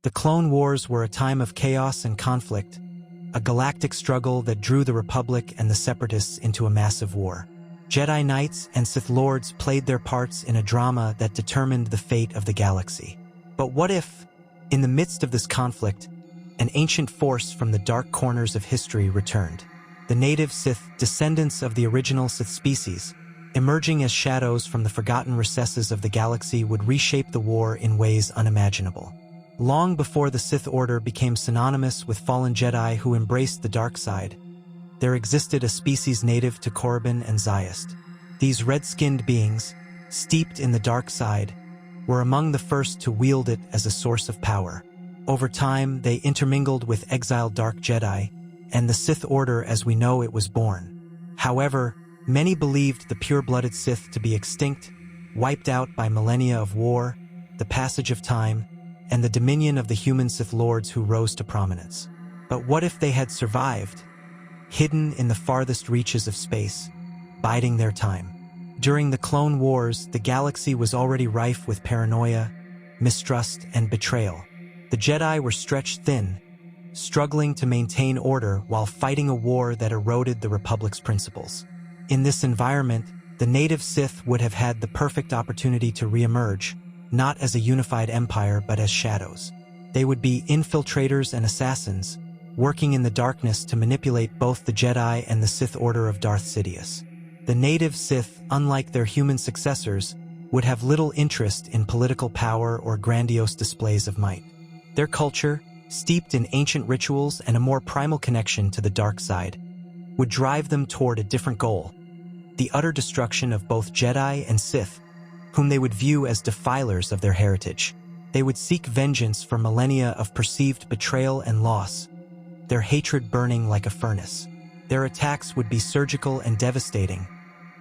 The Clone Wars were a time of chaos and conflict, a galactic struggle that drew the Republic and the Separatists into a massive war. Jedi Knights and Sith Lords played their parts in a drama that determined the fate of the galaxy. But what if, in the midst of this conflict, an ancient force from the dark corners of history returned? The native Sith, descendants of the original Sith species, emerging as shadows from the forgotten recesses of the galaxy, would reshape the war in ways unimaginable. Long before the Sith Order became synonymous with fallen Jedi who embraced the dark side, there existed a species native to Korriban and Zyast. These red-skinned beings, steeped in the dark side, were among the first to wield it as a source of power. Over time, they intermingled with exiled dark Jedi, and the Sith Order as we know it was born. However, many believed the pure-blooded Sith to be extinct, wiped out by millennia of war, the passage of time, and the dominion of the human Sith Lords who rose to prominence. But what if they had survived, hidden in the farthest reaches of space, biding their time? During the Clone Wars, the galaxy was already rife with paranoia, mistrust, and betrayal. The Jedi were stretched thin, struggling to maintain order while fighting a war that eroded the Republic's principles. In this environment, the native Sith would have had the perfect opportunity to reemerge, not as a unified empire but as shadows. They would be infiltrators and assassins, working in the darkness to manipulate both the Jedi and the Sith Order of Darth Sidious. The native Sith, unlike their human successors, would have little interest in political power or grandiose displays of might. Their culture, steeped in ancient rituals and a more primal connection to the dark side, would drive them toward a different goal: the utter destruction of both Jedi and Sith, whom they would view as defilers of their heritage. They would seek vengeance for millennia of perceived betrayal and loss, their hatred burning like a furnace. Their attacks would be surgical and devastating,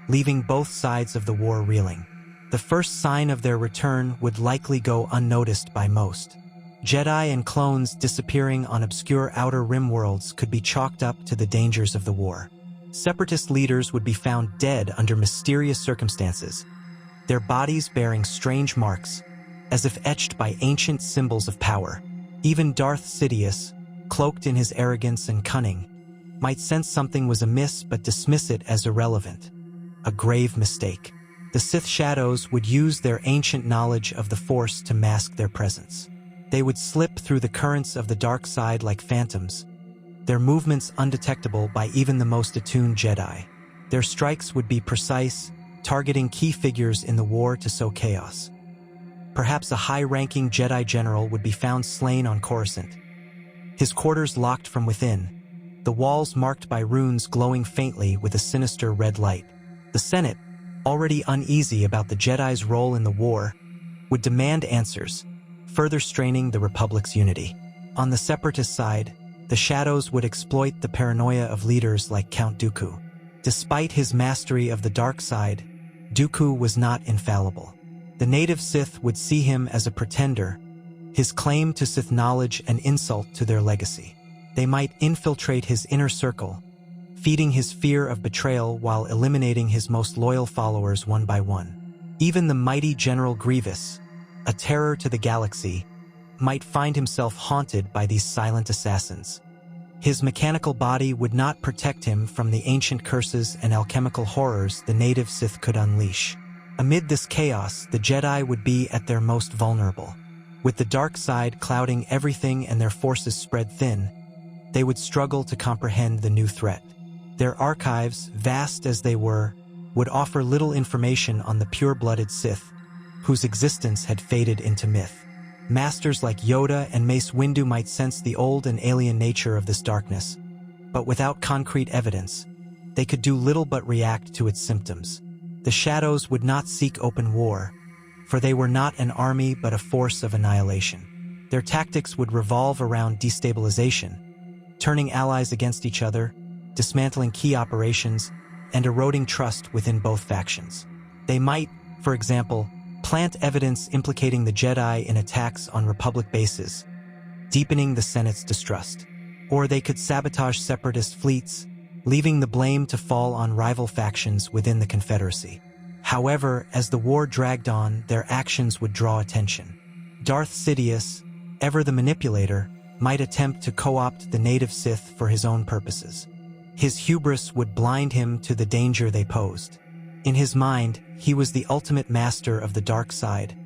leaving both sides of the war reeling. The first sign of their return would likely go unnoticed by most. Jedi and clones disappearing on obscure outer rim worlds could be chalked up to the dangers of the war. Separatist leaders would be found dead under mysterious circumstances, their bodies bearing strange marks, as if etched by ancient symbols of power. Even Darth Sidious, cloaked in his arrogance and cunning, might sense something was amiss but dismiss it as irrelevant. A grave mistake. The Sith shadows would use their ancient knowledge of the Force to mask their presence. They would slip through the currents of the dark side like phantoms, their movements undetectable by even the most attuned Jedi. Their strikes would be precise, targeting key figures in the war to sow chaos. Perhaps a high-ranking Jedi general would be found slain on Coruscant, his quarters locked from within, the walls marked by runes glowing faintly with a sinister red light. The Senate, already uneasy about the Jedi's role in the war, would demand answers, further straining the Republic's unity. On the Separatist side, the Shadows would exploit the paranoia of leaders like Count Dooku. Despite his mastery of the dark side, Dooku was not infallible. The native Sith would see him as a pretender, his claim to Sith knowledge an insult to their legacy. They might infiltrate his inner circle, feeding his fear of betrayal while eliminating his most loyal followers one by one. Even the mighty General Grievous, a terror to the galaxy, might find himself haunted by these silent assassins. His mechanical body would not protect him from the ancient curses and alchemical horrors the native Sith could unleash. Amid this chaos, the Jedi would be at their most vulnerable. With the dark side clouding everything and their forces spread thin, they would struggle to comprehend the new threat. Their archives, vast as they were, would offer little information on the pure-blooded Sith, whose existence had faded into myth. Masters like Yoda and Mace Windu might sense the old and alien nature of this darkness, but without concrete evidence, they could do little but react to its symptoms. The Shadows would not seek open war, for they were not an army but a force of annihilation. Their tactics would revolve around destabilization, turning allies against each other, dismantling key operations, and eroding trust within both factions. They might, for example, plant evidence implicating the Jedi in attacks on Republic bases, deepening the Senate's distrust. Or they could sabotage separatist fleets, leaving the blame to fall on rival factions within the Confederacy. However, as the war dragged on, their actions would draw attention. Darth Sidious, ever the manipulator, might attempt to co-opt the native Sith for his own purposes. His hubris would blind him to the danger they posed. In his mind, he was the ultimate master of the dark side,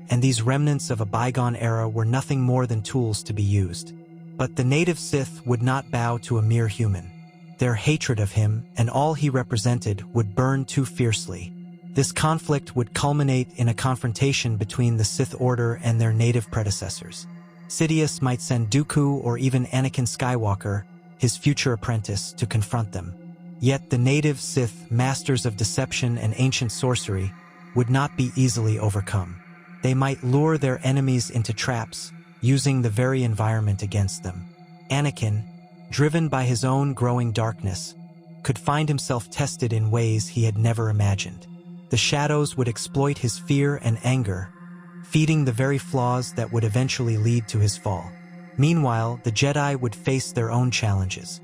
and these remnants of a bygone era were nothing more than tools to be used. But the native Sith would not bow to a mere human. Their hatred of him and all he represented would burn too fiercely. This conflict would culminate in a confrontation between the Sith Order and their native predecessors. Sidious might send Dooku or even Anakin Skywalker, his future apprentice, to confront them. Yet the native Sith, masters of deception and ancient sorcery, would not be easily overcome. They might lure their enemies into traps, using the very environment against them. Anakin, driven by his own growing darkness, could find himself tested in ways he had never imagined. The shadows would exploit his fear and anger, feeding the very flaws that would eventually lead to his fall. Meanwhile, the Jedi would face their own challenges.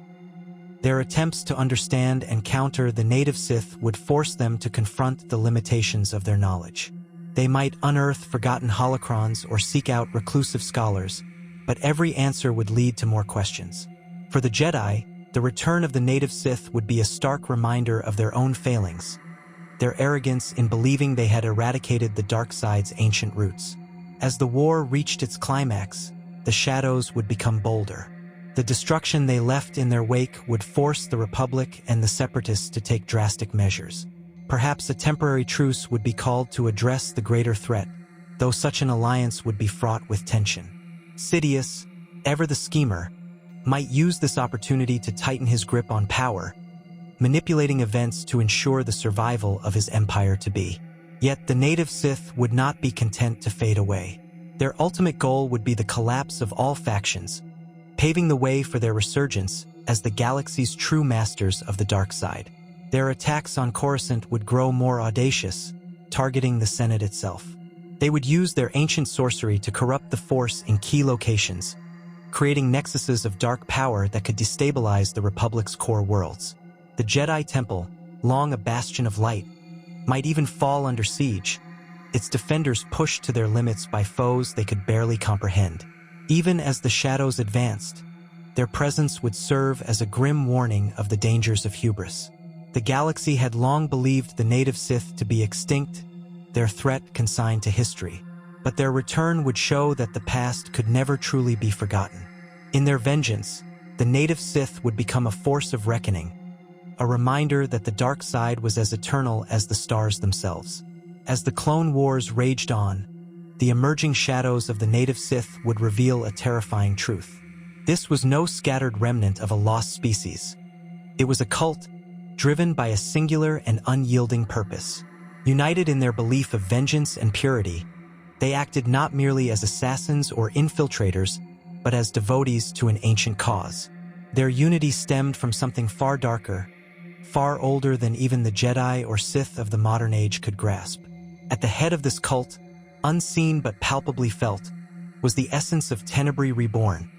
Their attempts to understand and counter the native Sith would force them to confront the limitations of their knowledge. They might unearth forgotten holocrons or seek out reclusive scholars, but every answer would lead to more questions. For the Jedi, the return of the native Sith would be a stark reminder of their own failings, their arrogance in believing they had eradicated the dark side's ancient roots. As the war reached its climax, the shadows would become bolder. The destruction they left in their wake would force the Republic and the Separatists to take drastic measures. Perhaps a temporary truce would be called to address the greater threat, though such an alliance would be fraught with tension. Sidious, ever the schemer, might use this opportunity to tighten his grip on power, manipulating events to ensure the survival of his empire-to-be. Yet the native Sith would not be content to fade away. Their ultimate goal would be the collapse of all factions, paving the way for their resurgence as the galaxy's true masters of the dark side. Their attacks on Coruscant would grow more audacious, targeting the Senate itself. They would use their ancient sorcery to corrupt the Force in key locations, creating nexuses of dark power that could destabilize the Republic's core worlds. The Jedi Temple, long a bastion of light, might even fall under siege, its defenders pushed to their limits by foes they could barely comprehend. Even as the shadows advanced, their presence would serve as a grim warning of the dangers of hubris. The galaxy had long believed the native Sith to be extinct, their threat consigned to history. But their return would show that the past could never truly be forgotten. In their vengeance, the native Sith would become a force of reckoning, a reminder that the dark side was as eternal as the stars themselves. As the Clone Wars raged on, the emerging shadows of the native Sith would reveal a terrifying truth. This was no scattered remnant of a lost species. It was a cult driven by a singular and unyielding purpose. United in their belief of vengeance and purity, they acted not merely as assassins or infiltrators, but as devotees to an ancient cause. Their unity stemmed from something far darker, far older than even the Jedi or Sith of the modern age could grasp. At the head of this cult, unseen but palpably felt, was the essence of Tenebrae reborn,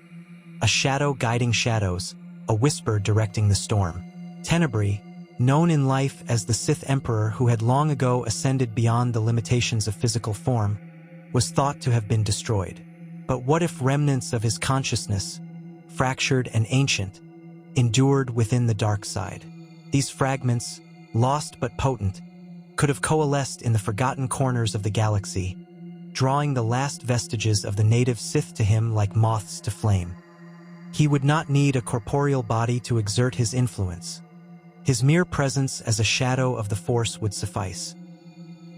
a shadow guiding shadows, a whisper directing the storm. Tenebrae, known in life as the Sith Emperor who had long ago ascended beyond the limitations of physical form, was thought to have been destroyed. But what if remnants of his consciousness, fractured and ancient, endured within the dark side? These fragments, lost but potent, could have coalesced in the forgotten corners of the galaxy, drawing the last vestiges of the native Sith to him like moths to flame. He would not need a corporeal body to exert his influence. His mere presence as a shadow of the Force would suffice.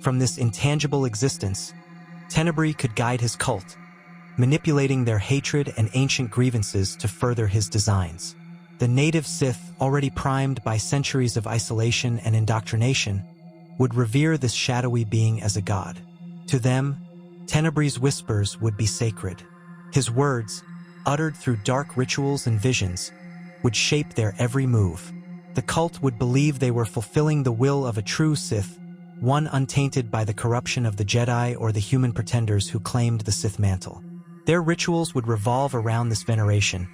From this intangible existence, Tenebrae could guide his cult, manipulating their hatred and ancient grievances to further his designs. The native Sith, already primed by centuries of isolation and indoctrination, would revere this shadowy being as a god. To them, Tenebrae's whispers would be sacred. His words, uttered through dark rituals and visions, would shape their every move. The cult would believe they were fulfilling the will of a true Sith, one untainted by the corruption of the Jedi or the human pretenders who claimed the Sith mantle. Their rituals would revolve around this veneration,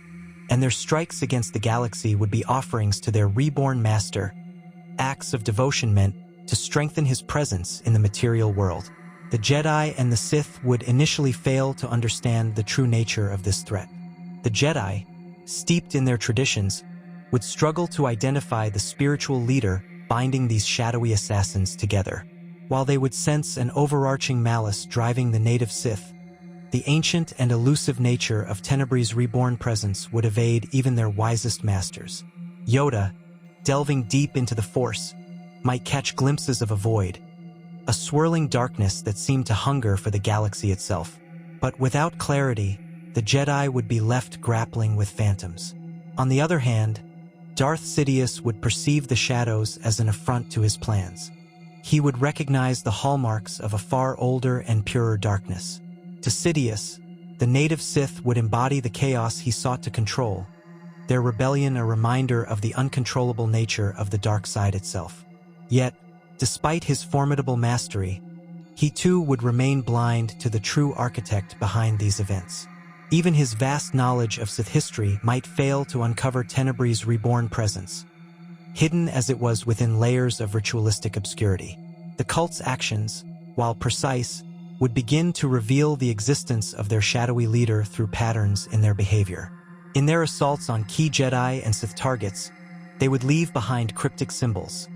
and their strikes against the galaxy would be offerings to their reborn master, acts of devotion meant to strengthen his presence in the material world. The Jedi and the Sith would initially fail to understand the true nature of this threat. The Jedi, steeped in their traditions, would struggle to identify the spiritual leader binding these shadowy assassins together. While they would sense an overarching malice driving the native Sith, the ancient and elusive nature of Tenebrae's reborn presence would evade even their wisest masters. Yoda, delving deep into the Force, might catch glimpses of a void, a swirling darkness that seemed to hunger for the galaxy itself. But without clarity, the Jedi would be left grappling with phantoms. On the other hand, Darth Sidious would perceive the shadows as an affront to his plans. He would recognize the hallmarks of a far older and purer darkness. To Sidious, the native Sith would embody the chaos he sought to control, their rebellion a reminder of the uncontrollable nature of the dark side itself. Yet, despite his formidable mastery, he too would remain blind to the true architect behind these events. Even his vast knowledge of Sith history might fail to uncover Tenebrae's reborn presence, hidden as it was within layers of ritualistic obscurity. The cult's actions, while precise, would begin to reveal the existence of their shadowy leader through patterns in their behavior. In their assaults on key Jedi and Sith targets, they would leave behind cryptic symbols,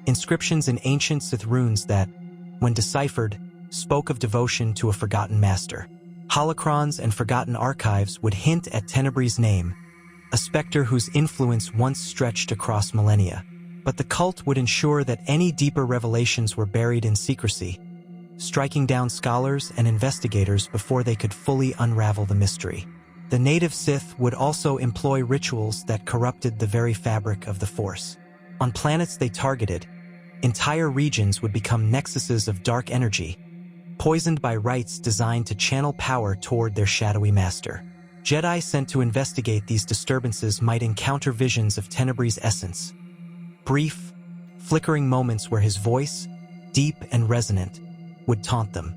inscriptions in ancient Sith runes that, when deciphered, spoke of devotion to a forgotten master. Holocrons and forgotten archives would hint at Tenebrae's name, a specter whose influence once stretched across millennia. But the cult would ensure that any deeper revelations were buried in secrecy, striking down scholars and investigators before they could fully unravel the mystery. The native Sith would also employ rituals that corrupted the very fabric of the Force. On planets they targeted, entire regions would become nexuses of dark energy, poisoned by rites designed to channel power toward their shadowy master. Jedi sent to investigate these disturbances might encounter visions of Tenebrae's essence, brief, flickering moments where his voice, deep and resonant, would taunt them.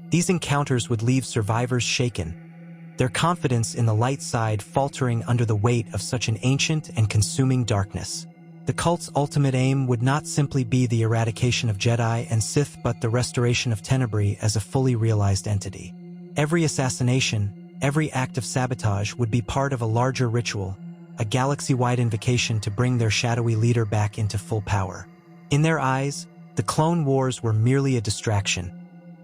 These encounters would leave survivors shaken, their confidence in the light side faltering under the weight of such an ancient and consuming darkness. The cult's ultimate aim would not simply be the eradication of Jedi and Sith but the restoration of Tenebrae as a fully realized entity. Every assassination, every act of sabotage would be part of a larger ritual, a galaxy-wide invocation to bring their shadowy leader back into full power. In their eyes, the Clone Wars were merely a distraction,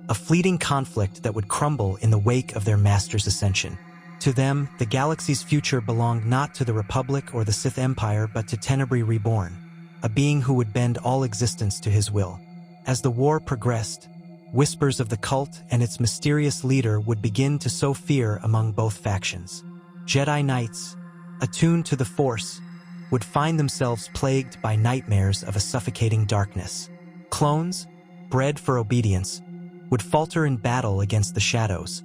a fleeting conflict that would crumble in the wake of their master's ascension. To them, the galaxy's future belonged not to the Republic or the Sith Empire but to Tenebrae Reborn, a being who would bend all existence to his will. As the war progressed, whispers of the cult and its mysterious leader would begin to sow fear among both factions. Jedi Knights, attuned to the Force, would find themselves plagued by nightmares of a suffocating darkness. Clones, bred for obedience, would falter in battle against the shadows,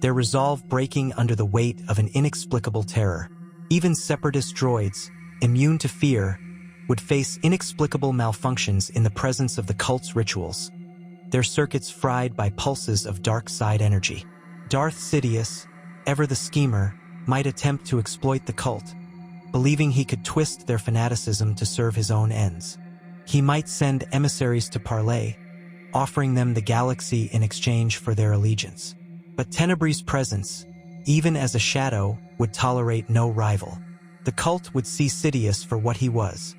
their resolve breaking under the weight of an inexplicable terror. Even separatist droids, immune to fear, would face inexplicable malfunctions in the presence of the cult's rituals, their circuits fried by pulses of dark side energy. Darth Sidious, ever the schemer, might attempt to exploit the cult, believing he could twist their fanaticism to serve his own ends. He might send emissaries to parley, offering them the galaxy in exchange for their allegiance. But Tenebrae's presence, even as a shadow, would tolerate no rival. The cult would see Sidious for what he was,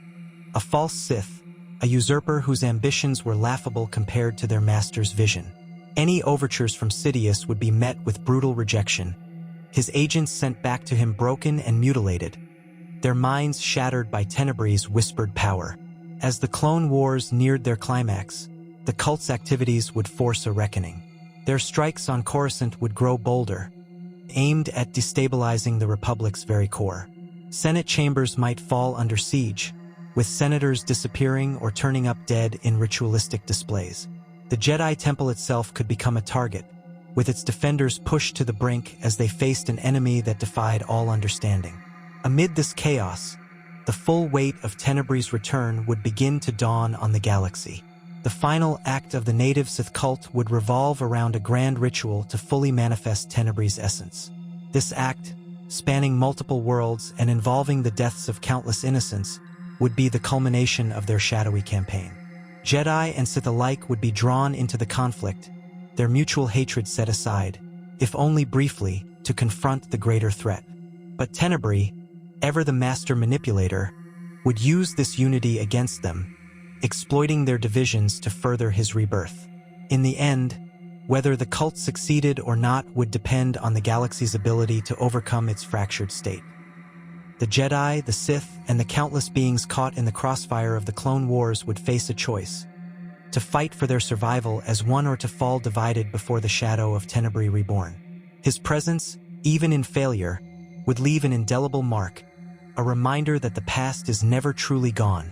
a false Sith, a usurper whose ambitions were laughable compared to their master's vision. Any overtures from Sidious would be met with brutal rejection, his agents sent back to him broken and mutilated, their minds shattered by Tenebrae's whispered power. As the Clone Wars neared their climax, the cult's activities would force a reckoning. Their strikes on Coruscant would grow bolder, aimed at destabilizing the Republic's very core. Senate chambers might fall under siege, with senators disappearing or turning up dead in ritualistic displays. The Jedi Temple itself could become a target, with its defenders pushed to the brink as they faced an enemy that defied all understanding. Amid this chaos, the full weight of Tenebrae's return would begin to dawn on the galaxy. The final act of the native Sith cult would revolve around a grand ritual to fully manifest Tenebrae's essence. This act, spanning multiple worlds and involving the deaths of countless innocents, would be the culmination of their shadowy campaign. Jedi and Sith alike would be drawn into the conflict, their mutual hatred set aside, if only briefly, to confront the greater threat. But Tenebrae, ever the master manipulator, would use this unity against them, exploiting their divisions to further his rebirth. In the end, whether the cult succeeded or not would depend on the galaxy's ability to overcome its fractured state. The Jedi, the Sith, and the countless beings caught in the crossfire of the Clone Wars would face a choice: to fight for their survival as one or to fall divided before the shadow of Tenebrae reborn. His presence, even in failure, would leave an indelible mark, a reminder that the past is never truly gone,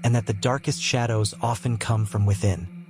and that the darkest shadows often come from within.